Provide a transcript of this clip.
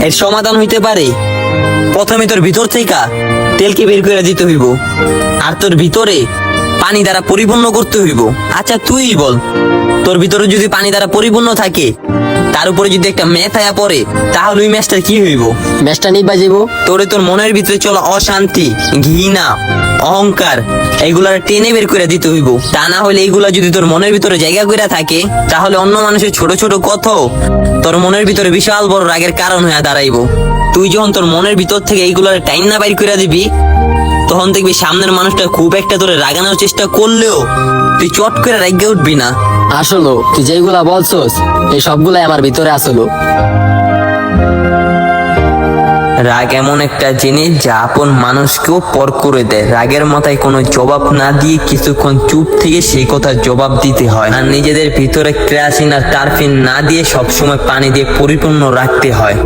এর সমাধান হইতে পারে প্রথমে তোর ভিতর থেকে তেলকে বের করে দিতে হইব, আর তোর ভিতরে পানি দ্বারা পরিপূর্ণ করতে হইব। আচ্ছা তুই বল, তোর ভিতরে যদি পানি দ্বারা পরিপূর্ণ থাকে, তার উপরে যদি একটা ম্যাথ আয়া পড়ে, তাহলে ওই ম্যাচটার কি হইব? ম্যাচটা নিবা যাবো। তোরে তোর মনের ভিতরে চলা অশান্তি, ঘৃণা, অহংকার এগুলার টেনে বের করে দিতে হইব। তা না হলে এইগুলা যদি তোর মনের ভিতরে জায়গা করে থাকে, তাহলে অন্য মানুষের ছোট ছোট কথাও তোর মনের ভিতরে বিশাল বড় রাগের কারণ হয়ে দাঁড়াইব। তুই যখন তোর মনের ভিতর থেকে এইগুলার টাইম না বাইর করে দিবি, তখন দেখবি সামনের মানুষটা খুব একটা তোরে রাগানোর চেষ্টা করলেও তুই চট করে রাগে উঠবি না। আসলো তুই যেগুলা বলছস এই সবগুলাই আমার ভিতরে আসলো। রাগ এমন একটা জিনিস যা আপন মানুষকেও পর করে দেয়। রাগের মাথায় কোনো জবাব না দিয়ে কিছুক্ষণ চুপ থেকে সেই কথার জবাব দিতে হয়, আর নিজেদের ভিতরে কেরাসিন আর টারফিন না দিয়ে সবসময় পানি দিয়ে পরিপূর্ণ রাখতে হয়।